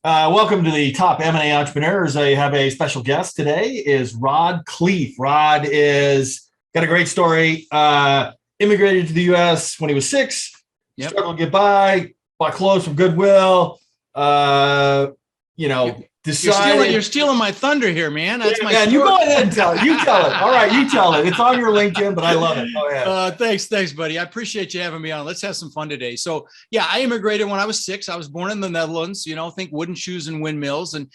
Welcome to the top M&A entrepreneurs. I have a special guest today is Rod Cleef. Rod is got a great story. Immigrated to the U.S. when he was 6, struggled to get by, bought clothes from Goodwill, decided. You're stealing my thunder here, man. That's my man, you go ahead and tell it. You tell it. All right, you tell it. It's on your LinkedIn, but I love it. Go ahead. Thanks, buddy. I appreciate you having me on. Let's have some fun today. So, yeah, I immigrated when I was 6. I was born in the Netherlands. Think wooden shoes and windmills, and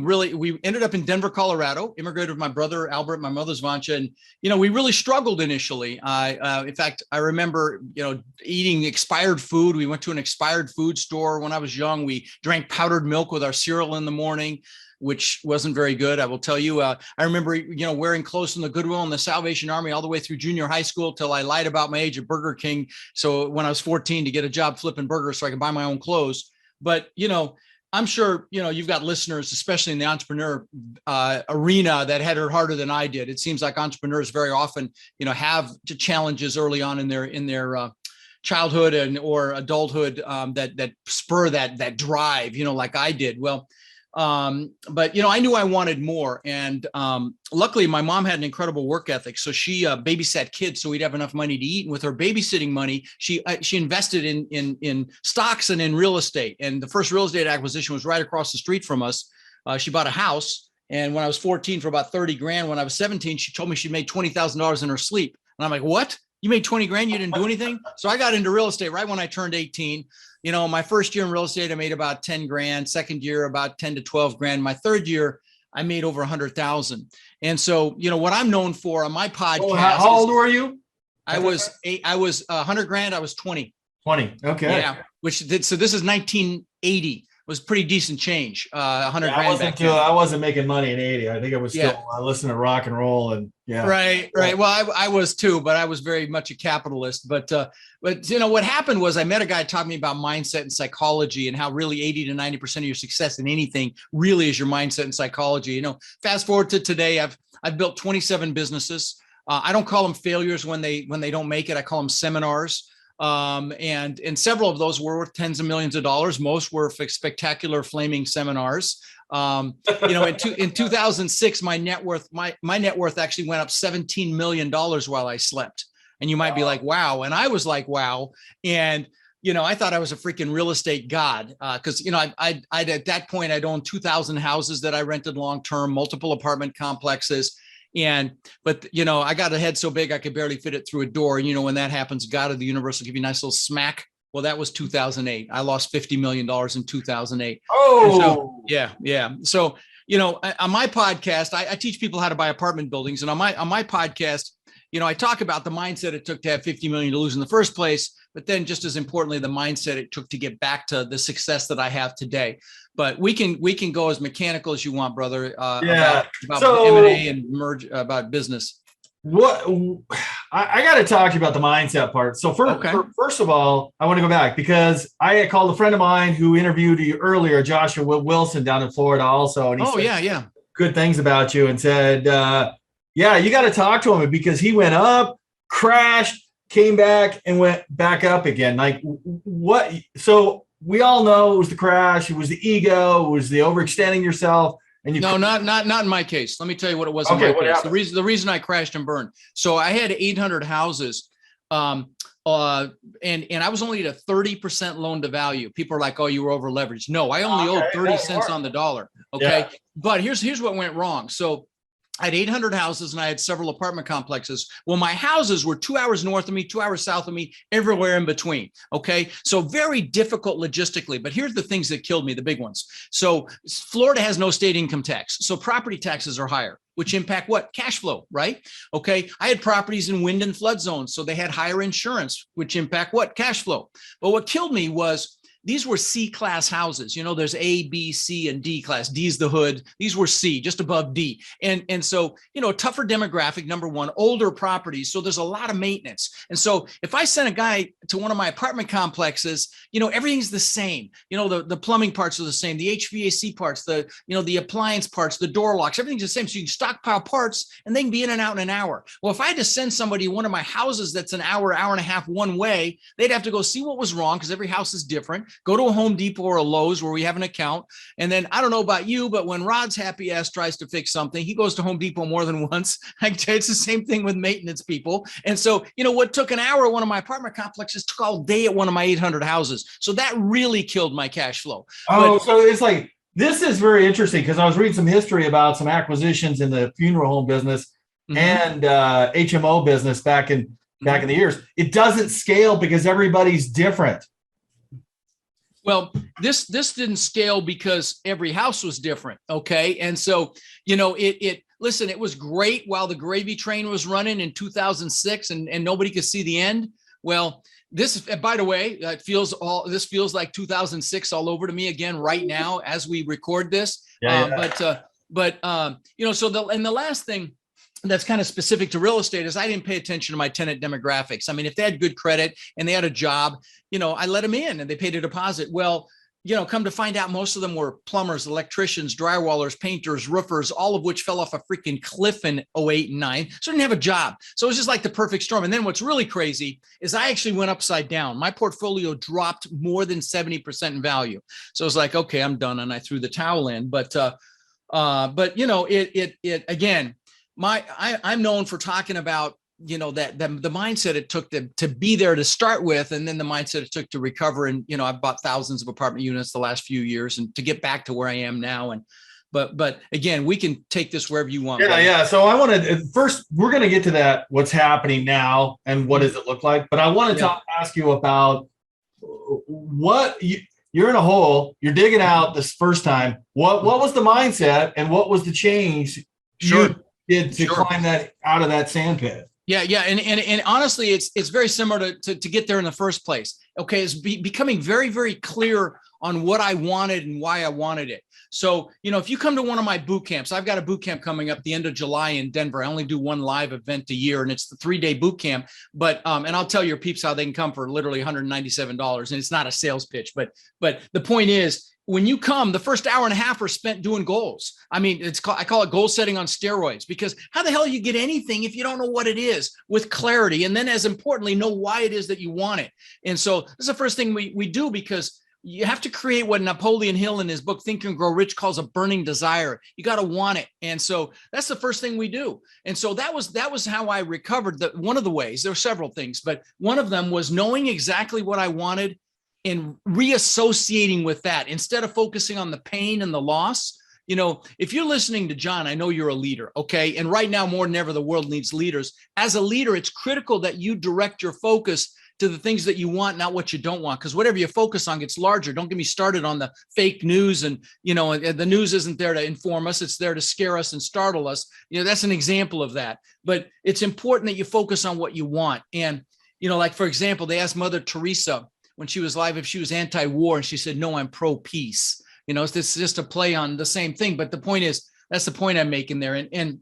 really, we ended up in Denver, Colorado. Immigrated with my brother Albert, my mother's Vancha, and we really struggled initially. In fact, I remember eating expired food. We went to an expired food store when I was young. We drank powdered milk with our cereal in the morning, which wasn't very good, I will tell you. I remember, wearing clothes from the Goodwill and the Salvation Army all the way through junior high school till I lied about my age at Burger King. So when I was 14 to get a job flipping burgers so I could buy my own clothes. But, I'm sure, you've got listeners, especially in the entrepreneur arena, that had it harder than I did. It seems like entrepreneurs very often, have challenges early on in their childhood or adulthood that spur that drive, like I did. Well, but I knew I wanted more, and luckily my mom had an incredible work ethic, so she babysat kids so we'd have enough money to eat. And with her babysitting money, she invested in stocks and in real estate. And the first real estate acquisition was right across the street from us. She bought a house, and when I was 14, for about 30 grand. When I was 17, she told me she made $20,000 in her sleep, and I'm like, what? You made 20 grand? You didn't do anything? So I got into real estate right when I turned 18. My first year in real estate, I made about 10 grand. Second year, about 10 to 12 grand. My third year, I made over 100,000. And so, what I'm known for on my podcast. Oh, how old were you? I was 100 grand. I was 20. 20. Okay. Yeah. So this is 1980. Was pretty decent change. 100 grand back then. I wasn't making money in 80. I think I was still listening to rock and roll and Right. Well, I was too, but I was very much a capitalist. But what happened was I met a guy taught me about mindset and psychology, and how really 80 to 90% of your success in anything really is your mindset and psychology. Fast forward to today, I've built 27 businesses. I don't call them failures when they don't make it. I call them seminars. And several of those were worth tens of millions of dollars. Most were spectacular flaming seminars. In 2006, my net worth actually went up $17 million while I slept. And you might be like, wow. And I was like, wow. And, I thought I was a freaking real estate god. Cause I'd at that point, I'd owned 2,000 houses that I rented long-term, multiple apartment complexes. But I got a head so big I could barely fit it through a door. And when that happens, God of the universe will give you a nice little smack. Well, that was 2008. I lost $50 million in 2008. Oh, yeah. So, on my podcast, I teach people how to buy apartment buildings. And on my podcast, I talk about the mindset it took to have 50 million to lose in the first place, but then just as importantly, the mindset it took to get back to the success that I have today. But we can go as mechanical as you want, brother. About M&A and merge, about business. What I got to talk to you about the mindset part. So first of all, I want to go back because I called a friend of mine who interviewed you earlier, Joshua Wilson, down in Florida also. And he said good things about you and said, you got to talk to him because he went up, crashed, came back and went back up again. Like what? So we all know it was the crash. It was the ego. It was the overextending yourself. And not in my case. Let me tell you what it was. Okay, in my case. The reason I crashed and burned. So I had 800 houses, and I was only at a 30% loan to value. People are like, "Oh, you were over leveraged." No, I only owed 30 cents on the dollar. Okay, but here's what went wrong. So I had 800 houses and I had several apartment complexes. Well, my houses were 2 hours north of me, 2 hours south of me, everywhere in between. Okay. So very difficult logistically, but here's the things that killed me, the big ones. So Florida has no state income tax. So property taxes are higher, which impact what? Cash flow, right? Okay. I had properties in wind and flood zones. So they had higher insurance, which impact what? Cash flow. But what killed me was these were C-class houses. There's A, B, C, and D class. D is the hood. These were C, just above D. And so, tougher demographic, number one, older properties. So there's a lot of maintenance. And so if I sent a guy to one of my apartment complexes, everything's the same. The plumbing parts are the same. The HVAC parts, the appliance parts, the door locks, everything's the same. So you can stockpile parts and they can be in and out in an hour. Well, if I had to send somebody to one of my houses that's an hour and a half one way, they'd have to go see what was wrong because every house is different. Go to a Home Depot or a Lowe's where we have an account. And then I don't know about you, but when Rod's happy ass tries to fix something, he goes to Home Depot more than once. It's the same thing with maintenance people. And so, what took an hour at one of my apartment complexes took all day at one of my 800 houses. So that really killed my cash flow. So it's like, this is very interesting because I was reading some history about some acquisitions in the funeral home business and HMO business back in the years. It doesn't scale because everybody's different. Well, this didn't scale because every house was different. Okay. And so, listen, it was great while the gravy train was running in 2006 and nobody could see the end. Well, this, by the way, this feels like 2006 all over to me again right now as we record this. So the last thing that's kind of specific to real estate is I didn't pay attention to my tenant demographics. I mean, if they had good credit and they had a job, I let them in and they paid a deposit. Well, come to find out, most of them were plumbers, electricians, drywallers, painters, roofers, all of which fell off a freaking cliff in 08 and 09. So I didn't have a job. So it was just like the perfect storm. And then what's really crazy is I actually went upside down. My portfolio dropped more than 70% in value. So I was like, okay, I'm done. And I threw the towel in. But again, I'm known for talking about, that the mindset it took to be there to start with, and then the mindset it took to recover. And, I've bought thousands of apartment units the last few years and to get back to where I am now. And, but again, we can take this wherever you want. Yeah. So I want to, first, we're going to get to that, what's happening now and what does it look like? But I want to ask you about what you're in a hole, you're digging out this first time. What was the mindset and what was the change you did to climb that out of that sand pit? Yeah. And honestly, it's very similar to get there in the first place. Okay. It's becoming very, very clear on what I wanted and why I wanted it. So, if you come to one of my boot camps, I've got a boot camp coming up the end of July in Denver. I only do one live event a year and it's the 3-day boot camp. But, and I'll tell your peeps how they can come for literally $197. And it's not a sales pitch, but the point is, when you come, the first hour and a half are spent doing goals. I mean, I call it goal setting on steroids, because how the hell you get anything if you don't know what it is with clarity? And then as importantly, know why it is that you want it. And so this is the first thing we do, because you have to create what Napoleon Hill in his book, Think and Grow Rich, calls a burning desire. You got to want it. And so that's the first thing we do. And so that was how I recovered. One of the ways, there were several things, but one of them was knowing exactly what I wanted and reassociating with that instead of focusing on the pain and the loss. If you're listening to John, I know you're a leader. Okay. And right now, more than ever, the world needs leaders. As a leader, it's critical that you direct your focus to the things that you want, not what you don't want, because whatever you focus on gets larger. Don't get me started on the fake news. And, the news isn't there to inform us. It's there to scare us and startle us. That's an example of that. But it's important that you focus on what you want. And, like, for example, they asked Mother Teresa when she was alive if she was anti-war, and she said, no, I'm pro-peace. This is just a play on the same thing. But the point is, that's the point I'm making there. And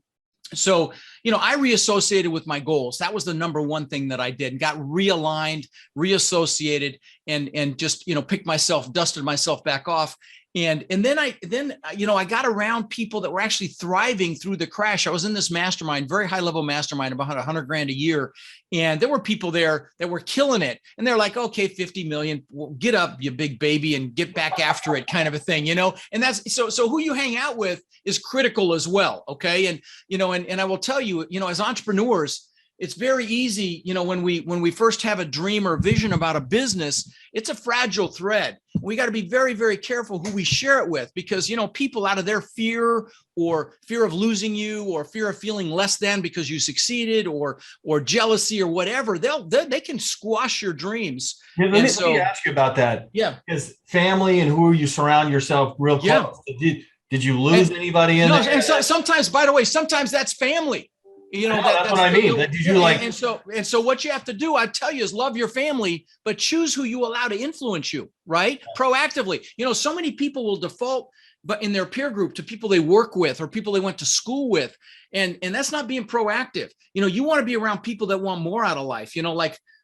so, I reassociated with my goals. That was the number one thing that I did, and got realigned, reassociated, and just, picked myself, dusted myself back off. And then I got around people that were actually thriving through the crash. I was in this mastermind, very high level mastermind, about $100,000 a year. And there were people there that were killing it. And they're like, okay, 50 million, well, get up, you big baby, and get back after it, kind of a thing, and that's, so who you hang out with is critical as well. Okay. And, and I will tell you, as entrepreneurs, it's very easy, when we first have a dream or vision about a business, it's a fragile thread. We got to be very, very careful who we share it with, because, people, out of their fear of losing you, or fear of feeling less than because you succeeded, or jealousy or whatever, they can squash your dreams. Yeah, let me ask you about that. Yeah. Because family and who you surround yourself real close. Yeah. Did you lose anybody in there? And so, sometimes, by the way, sometimes that's family. That's what I mean. Did you and so what you have to do, I tell you, is love your family, but choose who you allow to influence you, right? Proactively. So many people will default, but in their peer group, to people they work with or people they went to school with. And that's not being proactive. You want to be around people that want more out of life.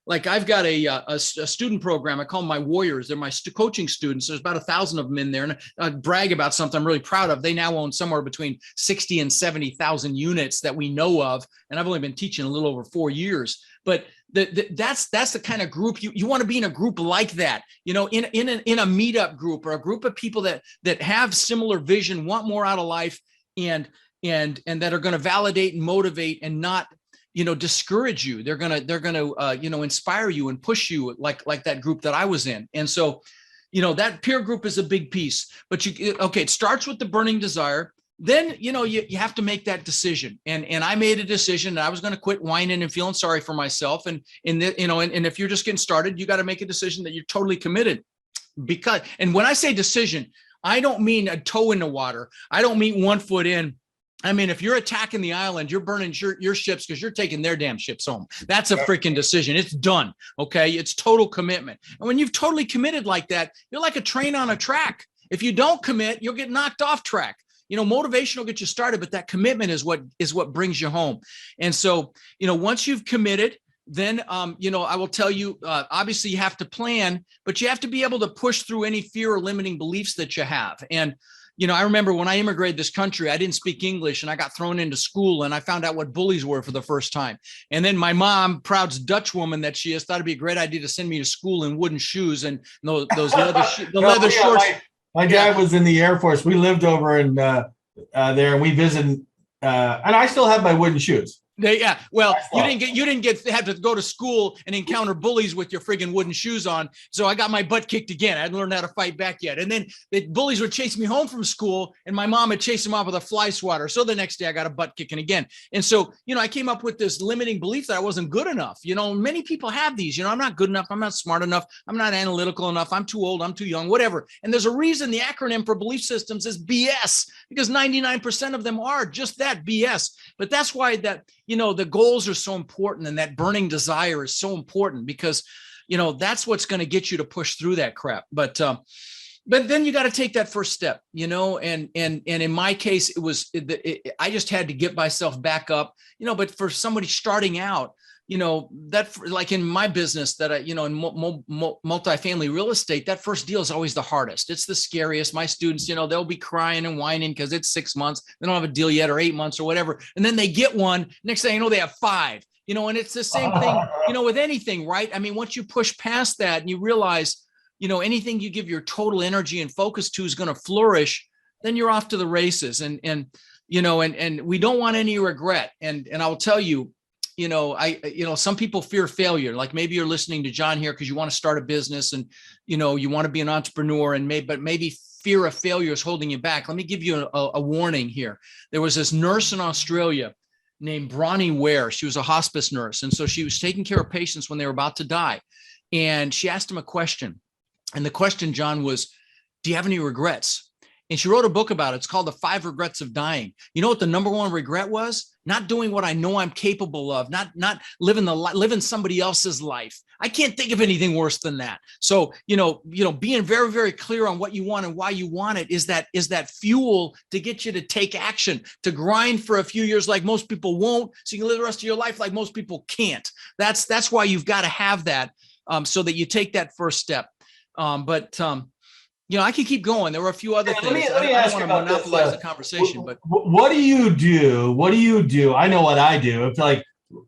like I've got a student program I call my Warriors. They're my coaching students. There's about 1,000 of them in there, and I brag about something I'm really proud of. They now own somewhere between 60 and 70,000 units that we know of, and I've only been teaching a little over 4 years. But that's the kind of group you want to be in, a group like that, you know, in a meetup group, or a group of people that have similar vision, want more out of life, and that are going to validate and motivate and not, you know, discourage you. They're gonna you know, inspire you and push you, like that group that I was in. And so, you know, that peer group is a big piece. But it starts with the burning desire. Then, you know, you have to make that decision. And I made a decision that I was going to quit whining and feeling sorry for myself. And if you're just getting started, you got to make a decision that you're totally committed. And when I say decision, I don't mean a toe in the water. I don't mean 1 foot in. I mean, if you're attacking the island, you're burning your ships because you're taking their damn ships home. That's a freaking decision. It's done. Okay. It's total commitment. And when you've totally committed like that, you're like a train on a track. If you don't commit, you'll get knocked off track. You know, motivation will get you started, but that commitment is what brings you home. And so, you know, once you've committed, then, you know, I will tell you, obviously you have to plan, but you have to be able to push through any fear or limiting beliefs that you have. And, you know, I remember when I immigrated this country, I didn't speak English, and I got thrown into school, and I found out what bullies were for the first time. And then my mom, proud Dutch woman that she is, thought it'd be a great idea to send me to school in wooden shoes and those leather shorts. My dad was in the Air Force. We lived over in there, and we visited, and I still have my wooden shoes. Well, you didn't have to go to school and encounter bullies with your friggin' wooden shoes on. So I got my butt kicked again. I hadn't learned how to fight back yet. And then the bullies would chase me home from school, and my mom would chase them off with a fly swatter. So the next day I got a butt kicking again. And so, you know, I came up with this limiting belief that I wasn't good enough. You know, many people have these, you know, I'm not good enough. I'm not smart enough. I'm not analytical enough. I'm too old. I'm too young, whatever. And there's a reason the acronym for belief systems is BS, because 99% of them are just that, BS. But that's why you know, the goals are so important, and that burning desire is so important, because, you know, that's what's going to get you to push through that crap. But then you got to take that first step, you know, and in my case, I just had to get myself back up, you know. But for somebody starting out, you know, that, like in my business that I, you know, in multifamily real estate, that first deal is always the hardest. It's the scariest. My students, you know, they'll be crying and whining because it's 6 months. They don't have a deal yet, or 8 months or whatever. And then they get one. Next thing you know, they have 5, you know, and it's the same thing, you know, with anything, right? I mean, once you push past that and you realize, you know, anything you give your total energy and focus to is going to flourish, then you're off to the races. And you know, and we don't want any regret. And I will tell you, you know, some people fear failure. Like maybe you're listening to John here because you want to start a business, and, you know, you want to be an entrepreneur, and maybe fear of failure is holding you back. Let me give you a warning here. There was this nurse in Australia named Bronnie Ware. She was a hospice nurse. And so she was taking care of patients when they were about to die. And she asked him a question. And the question, John, was, do you have any regrets? And she wrote a book about it. It's called The 5 Regrets of Dying. You know what the number one regret was? Not doing what I know I'm capable of, not living somebody else's life. I can't think of anything worse than that. So, you know, being very, very clear on what you want and why you want it is that fuel to get you to take action, to grind for a few years like most people won't, so you can live the rest of your life like most people can't. That's why you've got to have that, so that you take that first step. You know, I can keep going. There were a few other things. Let me I ask don't you want to about monopolize this, the conversation, but what do you do? What do you do? I know what I do. It's like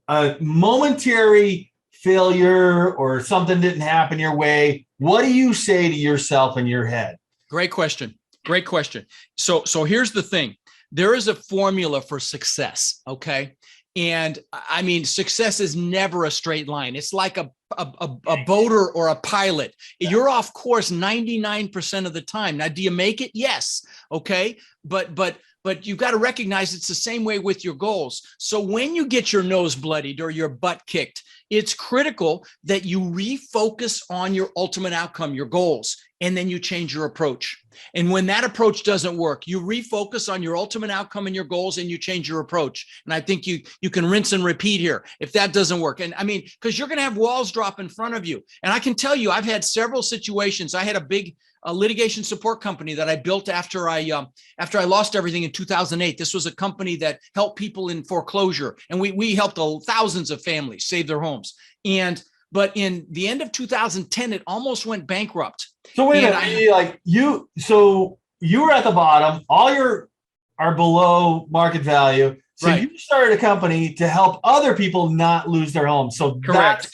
a momentary failure or something didn't happen your way. What do you say to yourself in your head? Great question. Great question. So here's the thing. There is a formula for success. Okay. And I mean, success is never a straight line. It's like a boater or a pilot. You're off course 99% of the time. Now, do you make it? Yes. Okay. But you've got to recognize it's the same way with your goals. So when you get your nose bloodied or your butt kicked, it's critical that you refocus on your ultimate outcome, your goals, and then you change your approach. And when that approach doesn't work, you refocus on your ultimate outcome and your goals, and you change your approach. And I think you can rinse and repeat here if that doesn't work. And I mean, because you're going to have walls drop in front of you. And I can tell you, I've had several situations. I had a big litigation support company that I built after I lost everything in 2008. This was a company that helped people in foreclosure, and we helped thousands of families save their homes. And but in the end of 2010, it almost went bankrupt. So wait a minute, so you were at the bottom, all your are below market value. So you started a company to help other people not lose their homes. So correct.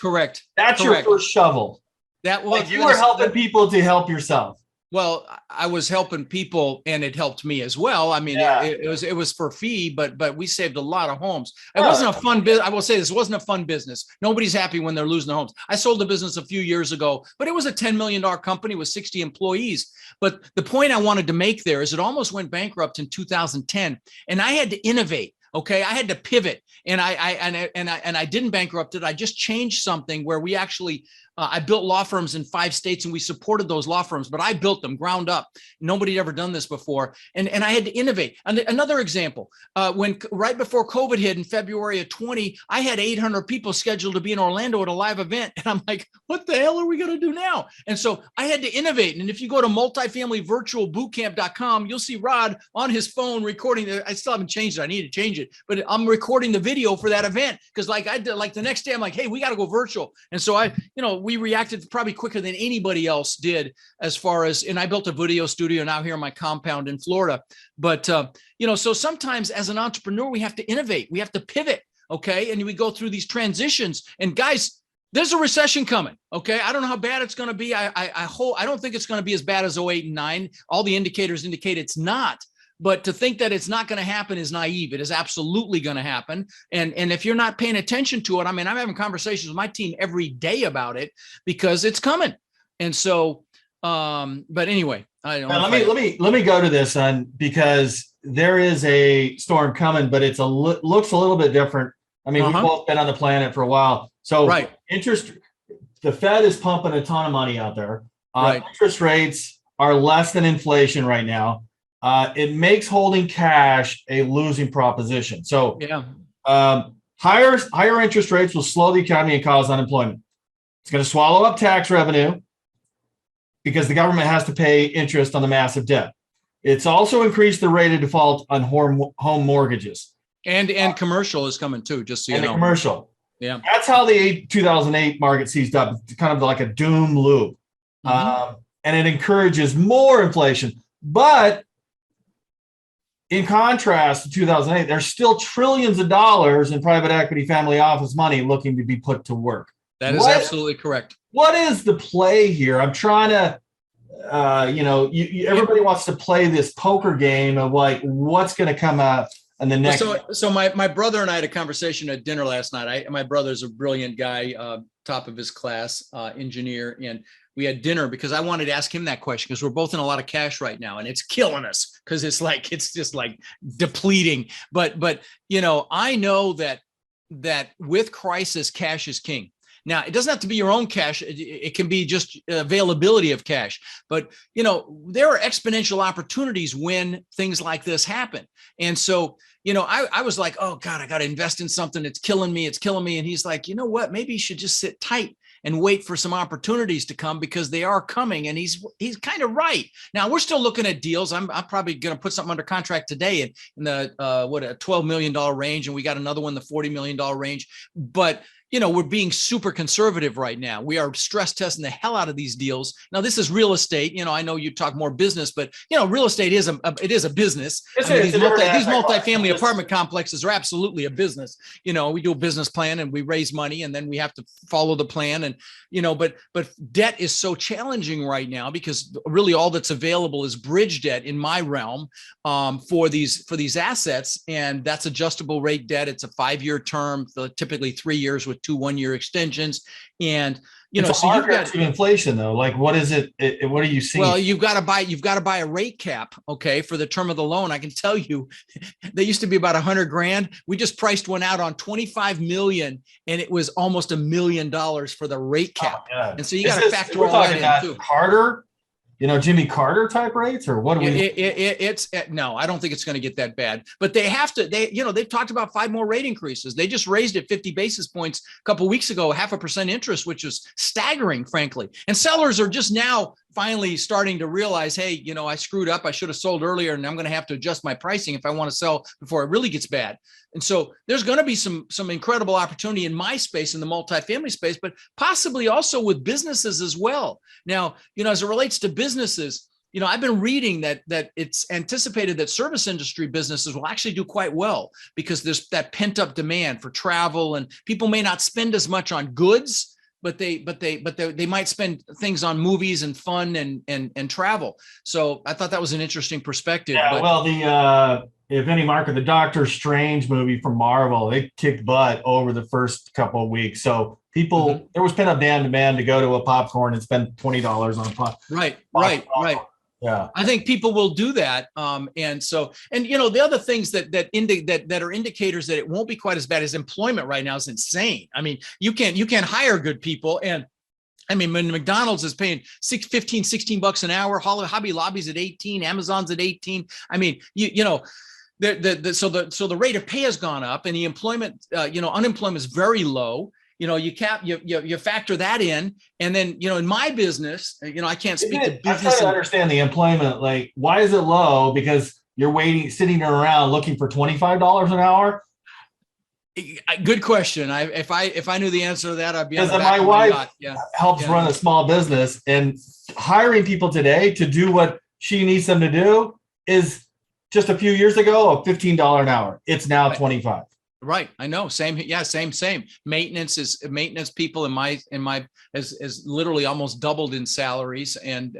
That's your first shovel. That was, like you were helping people to help yourself. Well, I was helping people and it helped me as well. I mean, it was for fee, but we saved a lot of homes. It wasn't a fun business. I will say this wasn't a fun business. Nobody's happy when they're losing their homes. I sold a business a few years ago, but it was a $10 million company with 60 employees. But the point I wanted to make there is it almost went bankrupt in 2010 and I had to innovate. Okay, I had to pivot, and I didn't bankrupt it. I just changed something where we actually I built law firms in 5 states, and we supported those law firms. But I built them ground up. Nobody had ever done this before, and I had to innovate. And another example, when right before COVID hit in February of 20, I had 800 people scheduled to be in Orlando at a live event, and I'm like, what the hell are we going to do now? And so I had to innovate. And if you go to multifamilyvirtualbootcamp.com, you'll see Rod on his phone recording. I still haven't changed it. I need to change it. But I'm recording the video for that event because like I did, like the next day I'm like, hey, we got to go virtual. And so we reacted probably quicker than anybody else did as far as, and I built a video studio now here in my compound in Florida. But, so sometimes as an entrepreneur, we have to innovate. We have to pivot. Okay. And we go through these transitions and guys, there's a recession coming. Okay. I don't know how bad it's going to be. I don't think it's going to be as bad as 08 and 9. All the indicators indicate it's not. But to think that it's not going to happen is naive. It is absolutely going to happen. And if you're not paying attention to it, I mean, I'm having conversations with my team every day about it because it's coming. And so, but anyway, I don't know. Let me go to this because there is a storm coming, but it's looks a little bit different. I mean, we've both been on the planet for a while. So the Fed is pumping a ton of money out there. Interest rates are less than inflation right now. It makes holding cash a losing proposition. So higher interest rates will slow the economy and cause unemployment. It's going to swallow up tax revenue because the government has to pay interest on the massive debt. It's also increased the rate of default on home mortgages. And commercial is coming too, just so you know. And commercial. Yeah. That's how the 2008 market seized up. It's kind of like a doom loop. And it encourages more inflation. But in contrast to 2008, there's still trillions of dollars in private equity family office money looking to be put to work. That is absolutely correct. What is the play here? I'm trying to, everybody wants to play this poker game of like, what's going to come out in the next. So my brother and I had a conversation at dinner last night. My brother's a brilliant guy, top of his class, engineer. And we had dinner because I wanted to ask him that question because we're both in a lot of cash right now and it's killing us because it's just like depleting. But I know that with crisis, cash is king. Now, it doesn't have to be your own cash. It can be just availability of cash. But, there are exponential opportunities when things like this happen. And so, I was like, oh, God, I got to invest in something. It's killing me. It's killing me. And he's like, you know what? Maybe you should just sit tight and wait for some opportunities to come because they are coming. And he's kind of right. Now, we're still looking at deals. I'm probably going to put something under contract today in the a $12 million range. And we got another one, the $40 million range. But we're being super conservative right now. We are stress testing the hell out of these deals. Now, this is real estate. I know you talk more business, but real estate is a business. These multifamily apartment complexes are absolutely a business. We do a business plan and we raise money and then we have to follow the plan. And but debt is so challenging right now because really all that's available is bridge debt in my realm for these assets, and that's adjustable rate debt. It's a 5-year term, typically 3 years with 2 1-year extensions. And so you've got inflation though. Like, what is it? What are you seeing? Well, you've got to buy a rate cap. Okay. For the term of the loan. I can tell you they used to be about $100,000. We just priced one out on 25 million and it was almost $1 million for the rate cap. Oh, and so you got to factor all that in too. Carter, Jimmy Carter type rates or what? No, I don't think it's going to get that bad, but they have to, they've talked about 5 more rate increases. They just raised it 50 basis points a couple of weeks ago, 0.5% interest, which is staggering, frankly. And sellers are just now finally starting to realize, hey, I screwed up. I should have sold earlier, and I'm going to have to adjust my pricing if I want to sell before it really gets bad. And so there's going to be some incredible opportunity in my space, in the multifamily space, but possibly also with businesses as well. Now, as it relates to businesses, I've been reading that it's anticipated that service industry businesses will actually do quite well because there's that pent up demand for travel, and people may not spend as much on goods, but they might spend things on movies and fun and travel. So I thought that was an interesting perspective. Yeah, well, if any mark of the Doctor Strange movie from Marvel, it kicked butt over the first couple of weeks. So people, there was pent up demand to go to a popcorn and spend $20 on a pop. Right. Yeah, I think people will do that. And the other things that are indicators that it won't be quite as bad as employment right now is insane. I mean, you can't hire good people. And I mean, when McDonald's is paying $16 an hour, Hobby Lobby's at 18, Amazon's at 18. I mean, so the rate of pay has gone up, and the employment, unemployment is very low. You factor that in, and then in my business, I can't speak to business. I'm trying to understand the employment. Like, why is it low? Because you're sitting around looking for $25 an hour. Good question. If I knew the answer to that, I'd be. Because my wife helps run a small business, and hiring people today to do what she needs them to do is just a few years ago $15 an hour. It's now $25. Right. I know. Same. Yeah. Same. Maintenance people in my has literally almost doubled in salaries, and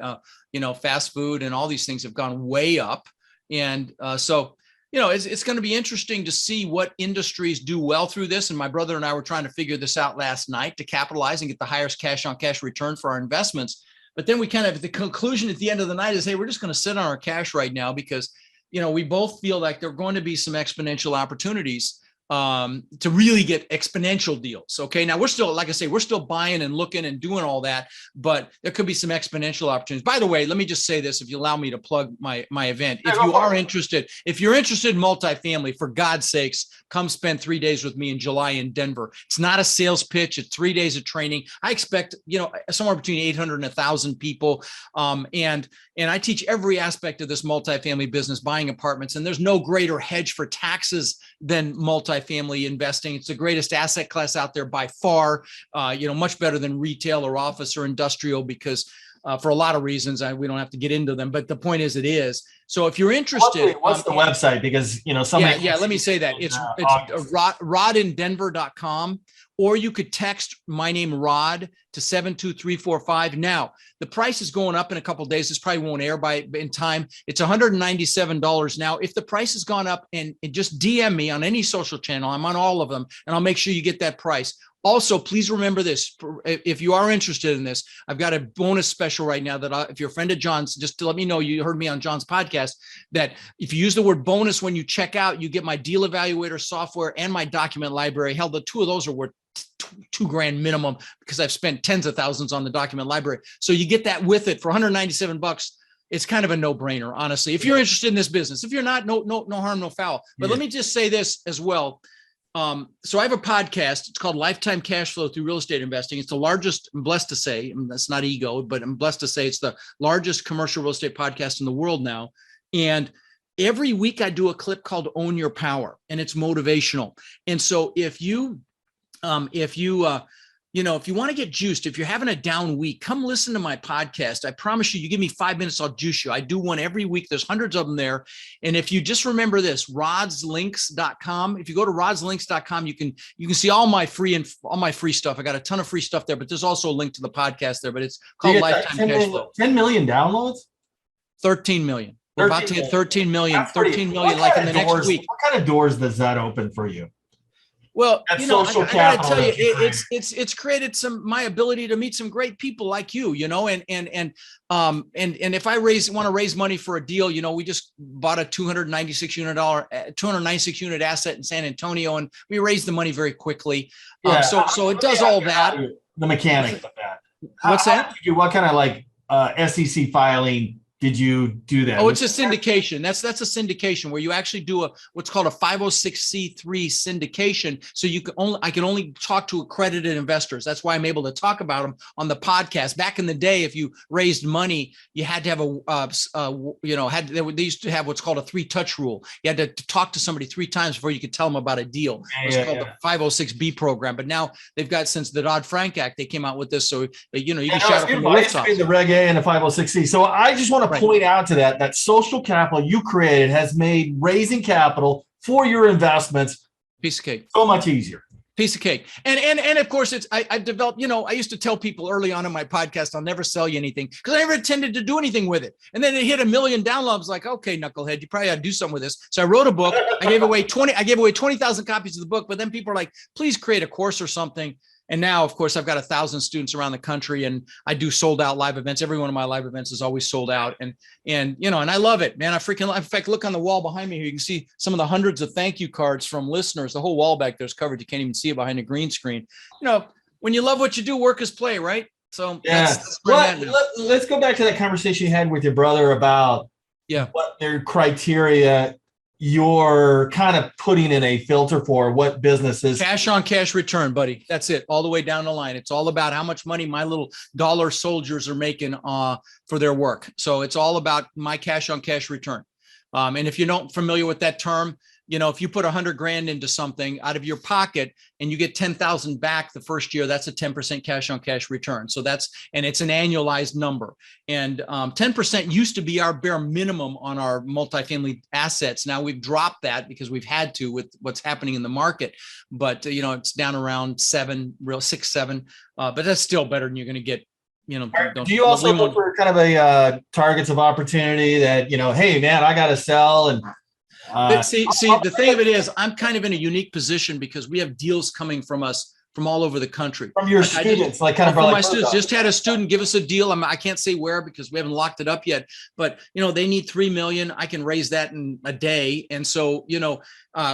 fast food and all these things have gone way up. And so it's going to be interesting to see what industries do well through this. And my brother and I were trying to figure this out last night to capitalize and get the highest cash on cash return for our investments. But then we the conclusion at the end of the night is, hey, we're just going to sit on our cash right now because we both feel like there are going to be some exponential opportunities to really get exponential deals. Okay. Now we're still, like I say, we're still buying and looking and doing all that, but there could be some exponential opportunities. By the way, let me just say this, if you allow me to plug my event. If you're interested in multifamily, for God's sakes, come spend 3 days with me in July in Denver. It's not a sales pitch. It's 3 days of training. I expect, somewhere between 800 and 1,000 people. And I teach every aspect of this multifamily business, buying apartments. And there's no greater hedge for taxes than multifamily investing. It's the greatest asset class out there by far, much better than retail or office or industrial, because for a lot of reasons, we don't have to get into them, but the point is it is. So if you're interested, what's the website? Because let me say that it's rodindenver.com, or you could text my name Rod to 72345. Now the price is going up in a couple of days. This probably won't air in time. It's $197 now. If the price has gone up, and just DM me on any social channel, I'm on all of them, and I'll make sure you get that price. Also, please remember this. If you are interested in this, I've got a bonus special right now that if you're a friend of John's, just to let me know you heard me on John's podcast, that if you use the word bonus when you check out, you get my deal evaluator software and my document library. Hell, the two of those are worth $2,000 minimum, because I've spent tens of thousands on the document library. So you get that with it for $197. It's kind of a no-brainer, honestly. If you're interested in this business, if you're not, no harm, no foul. But let me just say this as well. So I have a podcast. It's called Lifetime Cash Flow Through Real Estate Investing. It's the largest, I'm blessed to say, and that's not ego, but I'm blessed to say it's the largest commercial real estate podcast in the world now. And every week I do a clip called Own Your Power, and it's motivational. And so if you want to get juiced, if you're having a down week, come listen to my podcast. I promise you give me 5 minutes, I'll juice you. I do one every week. There's hundreds of them there. And if you just remember this, rodslinks.com, if you go to rodslinks.com, you can see all my free stuff. I got a ton of free stuff there, but there's also a link to the podcast there, but it's called Lifetime Cash Flow. 10 million downloads? 13 million. We're about to get 13 million, 13 million like in the next week. What kind of doors does that open for you? Well, I gotta tell you, it's created my ability to meet some great people like you, and if I want to raise money for a deal, we just bought a 296 unit asset in San Antonio, and we raised the money very quickly. So it does all that. The mechanics of that. What's that? What kind of SEC filing did you do that? Oh, it's a syndication. That's a syndication where you actually do what's called a 506c3 syndication. So I can only talk to accredited investors. That's why I'm able to talk about them on the podcast. Back in the day, if you raised money, you had to have they used to have what's called a 3-touch rule. You had to talk to somebody 3 times before you could tell them about a deal. It's called the 506b program. But now they've got, since the Dodd-Frank Act, they came out with this. So you can shout it from the rooftops. The Reg A and the 506c. So I just want to point out to that social capital you created has made raising capital for your investments piece of cake so much easier. Piece of cake. And of course I developed, I used to tell people early on in my podcast, I'll never sell you anything, because I never intended to do anything with it. And then it hit 1 million downloads. Like, okay, knucklehead, you probably ought to do something with this. So I wrote a book. I gave away 20,000 copies of the book, but then people are like, please create a course or something. And now, of course, I've got 1,000 students around the country, and I do sold out live events. Every one of my live events is always sold out. And I love it, man. I freaking love it. In fact, look on the wall behind me here. You can see some of the hundreds of thank you cards from listeners. The whole wall back there is covered. You can't even see it behind the green screen. When you love what you do, work is play, right? So that's let's go back to that conversation you had with your brother about what their criteria you're kind of putting in a filter for what businesses. Cash on cash return, buddy. That's it. All the way down the line. It's all about how much money my little dollar soldiers are making for their work. So it's all about my cash on cash return. And if you're not familiar with that term, if you put 100 grand into something out of your pocket and you get 10,000 back the first year, that's a 10% cash on cash return. So and it's an annualized number. And 10% used to be our bare minimum on our multifamily assets. Now we've dropped that because we've had to with what's happening in the market. But, it's down around 6, 7. But that's still better than you're going to get. Do you also look for kind of a targets of opportunity that, hey, man, I got to sell and. See, the thing of it is, I'm kind of in a unique position because we have deals coming from us from all over the country. From your students, from my students. Just had a student give us a deal. I can't say where because we haven't locked it up yet. But they need $3 million. I can raise that in a day, and so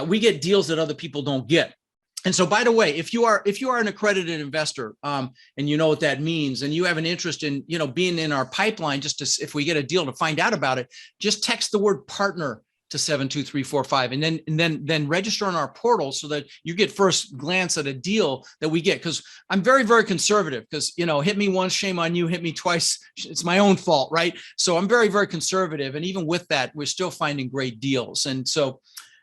we get deals that other people don't get. And so, by the way, if you are an accredited investor, and you know what that means, and you have an interest in being in our pipeline, if we get a deal to find out about it, just text the word partner to 72345 and then register on our portal so that you get first glance at a deal that we get. Because I'm very, very conservative because, hit me once, shame on you, hit me twice, it's my own fault, right? So I'm very, very conservative. And even with that, we're still finding great deals. And so,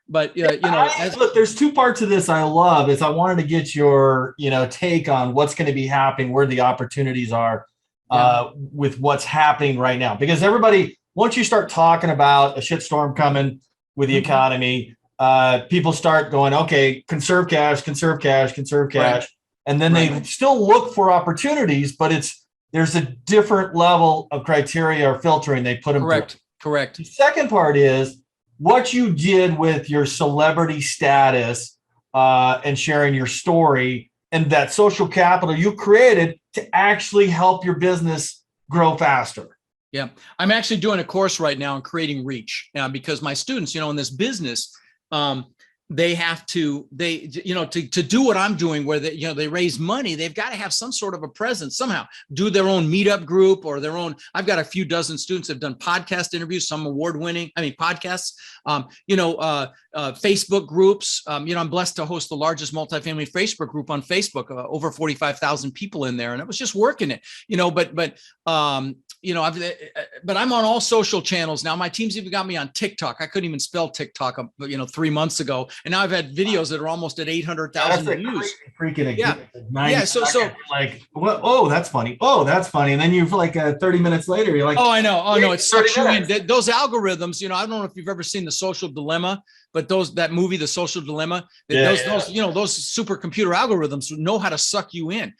but look, there's 2 parts of this I love is I wanted to get your, take on what's going to be happening, where the opportunities are with what's happening right now. Because once you start talking about a shitstorm coming with the economy, people start going, okay, conserve cash. Right. And then they still look for opportunities, but there's a different level of criteria or filtering they put them through. Correct. The second part is what you did with your celebrity status and sharing your story and that social capital you created to actually help your business grow faster. Yeah, I'm actually doing a course right now on creating reach because my students, in this business, they have to do what I'm doing where they raise money. They've got to have some sort of a presence somehow, do their own meetup group or their own. I've got a few dozen students that have done podcast interviews, some award-winning, podcasts, Facebook groups. I'm blessed to host the largest multifamily Facebook group on Facebook, over 45,000 people in there. And I was just working it, but I'm on all social channels now. My team's even got me on TikTok. I couldn't even spell TikTok, 3 months ago. And now I've had videos that are almost at 800,000 views. So like, what? Oh, that's funny. Oh, that's funny. And then you've 30 minutes later, you're like, oh, I know. Oh, no, it sucks you in. Those algorithms, I don't know if you've ever seen The Social Dilemma, but that movie, The Social Dilemma, those supercomputer algorithms know how to suck you in.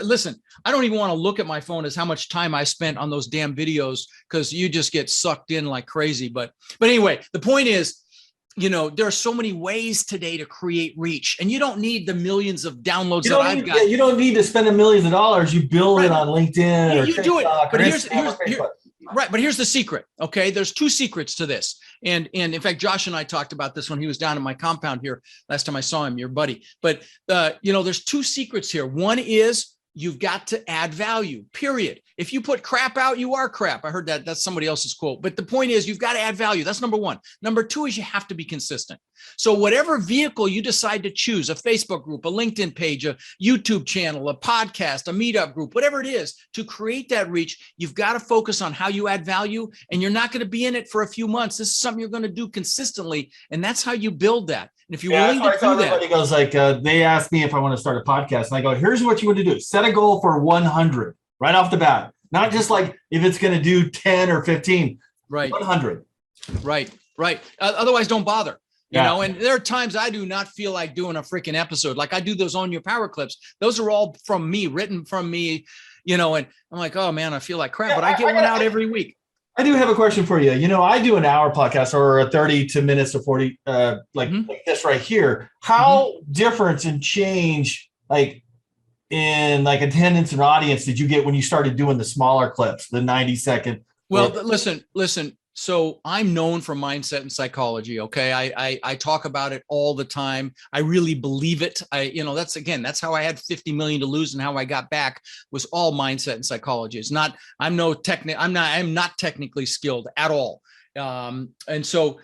Listen, I don't even want to look at my phone as how much time I spent on those damn videos because you just get sucked in like crazy. But anyway, the point is, there are so many ways today to create reach, and you don't need the millions of downloads that I've got. You don't need to spend millions of dollars. You build it on LinkedIn or you TikTok do it. But here's here's the secret. Okay, there's 2 secrets to this, and in fact, Josh and I talked about this when he was down in my compound here last time I saw him, your buddy. But there's 2 secrets here. One is you've got to add value, period. If you put crap out, you are crap. I heard that. That's somebody else's quote. But the point is, you've got to add value. That's number one. Number two is you have to be consistent. So whatever vehicle you decide to choose, a Facebook group, a LinkedIn page, a YouTube channel, a podcast, a meetup group, whatever it is, to create that reach, you've got to focus on how you add value. And you're not going to be in it for a few months. This is something you're going to do consistently. And that's how you build that. And if you're willing to do that. Everybody goes like, they ask me if I want to start a podcast. And I go, here's what you want to do. Set a goal for 100 right off the bat. Not just like if it's going to do 10 or 15. Right. 100. Right. Otherwise, don't bother. You know, and there are times I do not feel like doing a freaking episode. Like I do those On Your Power clips. Those are all from me, written from me, and I'm like, oh man, I feel like crap, but I get one out every week. I do have a question for you. I do an hour podcast or a 30 to minutes to 40, like this right here. How different and change like in like attendance and audience did you get when you started doing the smaller clips, the 90-second? Well, listen. So I'm known for mindset and psychology. Okay. I talk about it all the time. I really believe it. That's how I had 50 million to lose, and how I got back was all mindset and psychology. It's not, I'm not technically skilled at all. And so,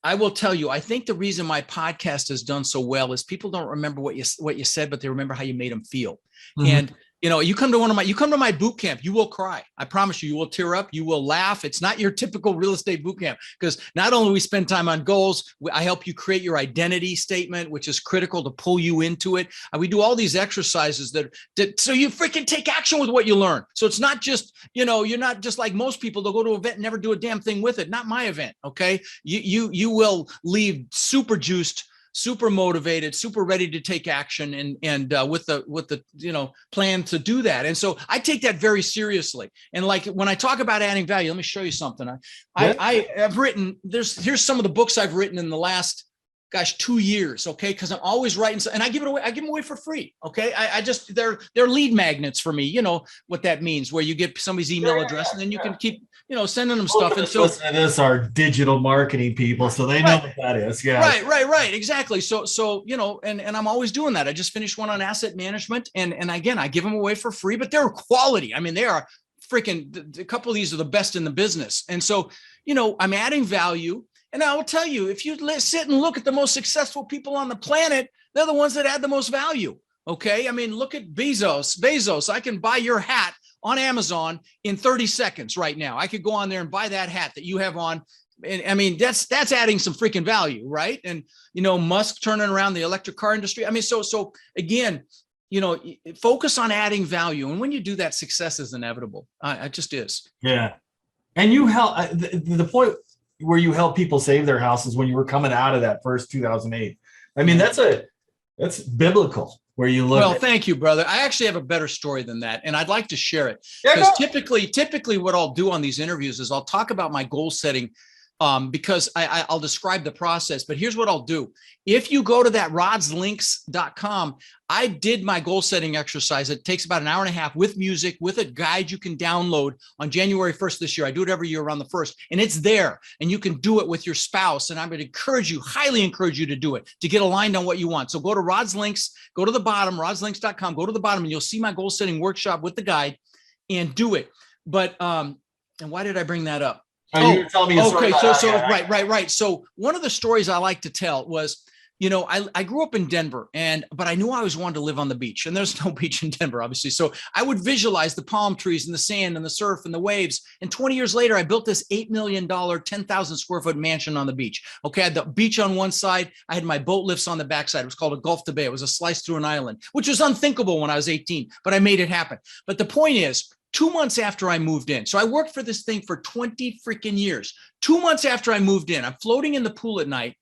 I will tell you, I think the reason my podcast has done so well is people don't remember what you said, but they remember how you made them feel. And you come to my boot camp, you will cry. I promise you will tear up, you will laugh. It's not your typical real estate boot camp, because not only we spend time on goals, I help you create your identity statement, which is critical to pull you into it. We do all these exercises that so you freaking take action with what you learn. So it's not just, you're not just like most people. They'll go to an event and never do a damn thing with it. Not my event. Okay. You will leave super juiced, super motivated, super ready to take action, and with the plan to do that. And so I take that very seriously. And like when I talk about adding value, let me show you something. I have written, here's some of the books I've written in the last 2 years. Okay. Cause I'm always writing, and I give them away for free. Okay. They're lead magnets for me. You know what that means, where you get somebody's email address and then you can keep, sending them stuff. And so listen to this are digital marketing people, so they know what that is. Yeah. Right. Exactly. So, and I'm always doing that. I just finished one on asset management, and again, I give them away for free, but they're quality. I mean, they are freaking, a couple of these are the best in the business. And so, I'm adding value. And I will tell you, if you sit and look at the most successful people on the planet, they're the ones that add the most value. Okay. I mean, look at Bezos. I can buy your hat on Amazon in 30 seconds right now. I could go on there and buy that hat that you have on. And I mean, that's adding some freaking value, right? And, Musk turning around the electric car industry. I mean, so again, focus on adding value. And when you do that, success is inevitable. It just is. Yeah. And you help the point where you help people save their houses when you were coming out of that first 2008. I mean, that's biblical. Where you look. Well, thank you, brother. I actually have a better story than that, and I'd like to share it. Because typically what I'll do on these interviews is I'll talk about my goal setting, because I'll describe the process. But here's what I'll do. If you go to that rodslinks.com, I did my goal setting exercise. It takes about an hour and a half with music, with a guide you can download on January 1st this year. I do it every year around the 1st, and it's there, and you can do it with your spouse. And I would highly encourage you to do it, to get aligned on what you want. So go to Rod's Links, go to the bottom, rodslinks.com, go to the bottom, and you'll see my goal setting workshop with the guide, and do it. But, and why did I bring that up? You tell me a story right. So one of the stories I like to tell was, I grew up in Denver, but I knew I always wanted to live on the beach, and there's no beach in Denver, obviously. So I would visualize the palm trees and the sand and the surf and the waves. And 20 years later, I built this $8 million, 10,000 square foot mansion on the beach. Okay. I had the beach on one side. I had my boat lifts on the backside. It was called a Gulf to Bay. It was a slice through an island, which was unthinkable when I was 18, but I made it happen. But the point is, 2 months after I moved in, so I worked for this thing for 20 freaking years. 2 months after I moved in, I'm floating in the pool at night.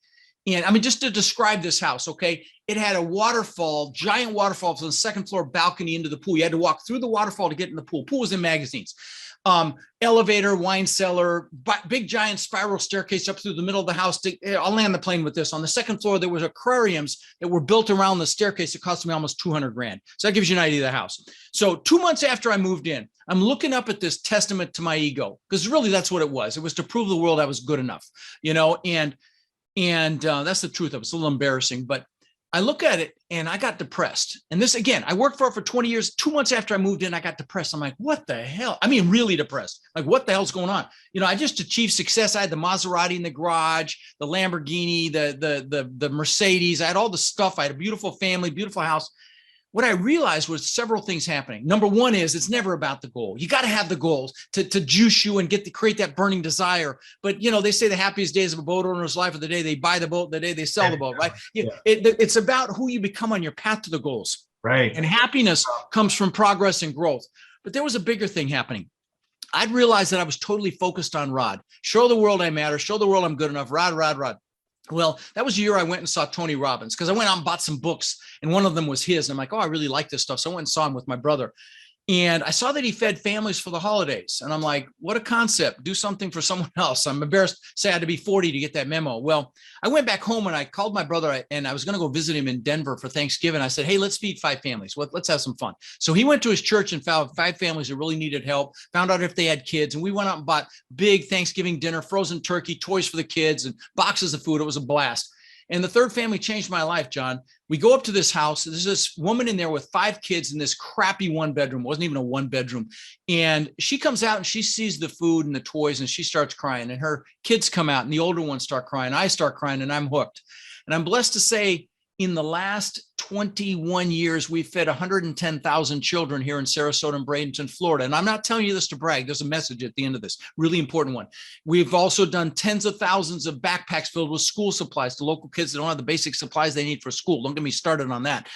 And I mean, just to describe this house, okay, it had a waterfall, giant waterfall from the second floor balcony into the pool. You had to walk through the waterfall to get in the pool. Pool was in magazines. Elevator, wine cellar, big giant spiral staircase up through the middle of the house. I'll land the plane with this. On the second floor, there was aquariums that were built around the staircase. It cost me almost 200 grand. So that gives you an idea of the house. So 2 months after I moved in, I'm looking up at this testament to my ego, because really that's what it was. It was to prove the world I was good enough, and that's the truth of it. It's a little embarrassing, but I look at it and I got depressed. And this, again, I worked for it for 20 years. 2 months after I moved in, I got depressed. I'm like, what the hell? I mean, really depressed. Like, what the hell's going on? You know, I just achieved success. I had the Maserati in the garage, the Lamborghini, the Mercedes. I had all the stuff. I had a beautiful family, beautiful house. What I realized was several things happening. Number one is it's never about the goal. You got to have the goals to juice you and create that burning desire. But, you know, they say the happiest days of a boat owner's life are the day they buy the boat, the day they sell the boat, right? Yeah. It's about who you become on your path to the goals. Right. And happiness comes from progress and growth. But there was a bigger thing happening. I'd realized that I was totally focused on Rod. Show the world I matter. Show the world I'm good enough. Rod. Well, that was the year I went and saw Tony Robbins, because I went out and bought some books, and one of them was his. And I'm like, oh, I really like this stuff. So I went and saw him with my brother. And I saw that he fed families for the holidays. And I'm like, what a concept. Do something for someone else. I'm embarrassed to say I had to be 40 to get that memo. Well, I went back home and I called my brother, and I was going to go visit him in Denver for Thanksgiving. I said, hey, let's feed 5 families. Let's have some fun. So he went to his church and found 5 families that really needed help, found out if they had kids. And we went out and bought big Thanksgiving dinner, frozen turkey, toys for the kids, and boxes of food. It was a blast. And the third family changed my life, John. We go up to this house. There's this woman in there with 5 kids in this crappy 1-bedroom. It wasn't even a 1-bedroom. And she comes out and she sees the food and the toys, and she starts crying. And her kids come out, and the older ones start crying. I start crying, and I'm hooked. And I'm blessed to say, in the last 21 years, we've fed 110,000 children here in Sarasota and Bradenton, Florida. And I'm not telling you this to brag. There's a message at the end of this, really important one. We've also done tens of thousands of backpacks filled with school supplies to local kids that don't have the basic supplies they need for school. Don't get me started on that.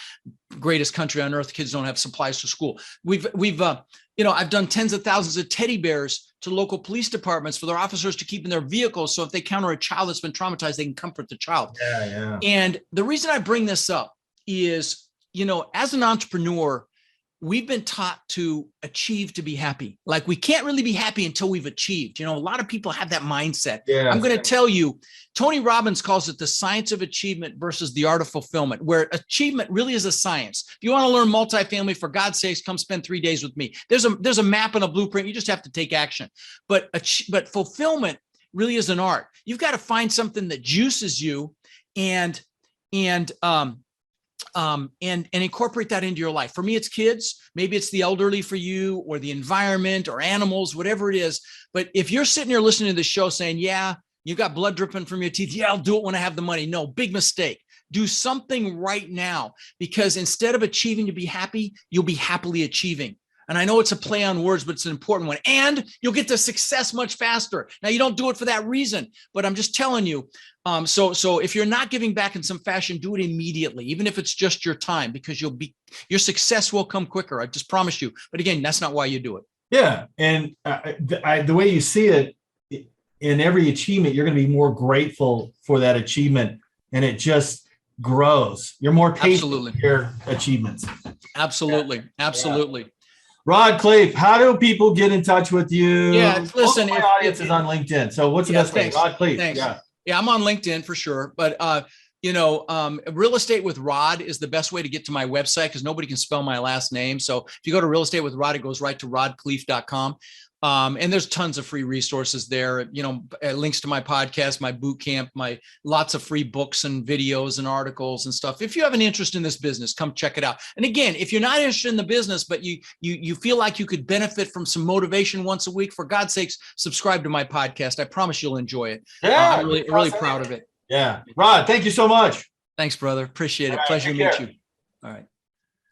Greatest country on earth, kids don't have supplies to school. I've done tens of thousands of teddy bears to local police departments for their officers to keep in their vehicles. So if they encounter a child that's been traumatized, they can comfort the child. Yeah. And the reason I bring this up is, as an entrepreneur, we've been taught to achieve to be happy. Like, we can't really be happy until we've achieved. A lot of people have that mindset. Yeah. I'm going to tell you, Tony Robbins calls it the science of achievement versus the art of fulfillment, where achievement really is a science. If you want to learn multifamily, for God's sakes, come spend 3 days with me. There's a map and a blueprint. You just have to take action. But fulfillment really is an art. You've got to find something that juices you and incorporate that into your life. For me, it's kids. Maybe it's the elderly for you, or the environment, or animals, whatever it is. But if you're sitting here listening to the show saying, yeah, you got blood dripping from your teeth. Yeah, I'll do it when I have the money. No, big mistake. Do something right now, because instead of achieving to be happy, you'll be happily achieving. And I know it's a play on words, but it's an important one. And you'll get to success much faster. Now, you don't do it for that reason, but I'm just telling you. So if you're not giving back in some fashion, do it immediately, even if it's just your time, because your success will come quicker. I just promise you. But again, that's not why you do it. Yeah. And the way you see it, in every achievement, you're going to be more grateful for that achievement, and it just grows. You're more patient with your achievements. Absolutely. Yeah. Rod Khleif, how do people get in touch with you? Yeah, listen, my audience is on LinkedIn. So what's the best way? Rod Khleif. Thanks. Yeah, I'm on LinkedIn for sure. But Real Estate with Rod is the best way to get to my website, because nobody can spell my last name. So if you go to Real Estate with Rod, it goes right to rodkhleif.com. And there's tons of free resources there, links to my podcast, my boot camp, my lots of free books and videos and articles and stuff. If you have an interest in this business, come check it out. And again, if you're not interested in the business, but you feel like you could benefit from some motivation once a week, for God's sakes, subscribe to my podcast. I promise you'll enjoy it. Yeah, I'm really proud of it. Yeah. Rod, thank you so much. Thanks, brother. Appreciate it. Pleasure to meet you. All right.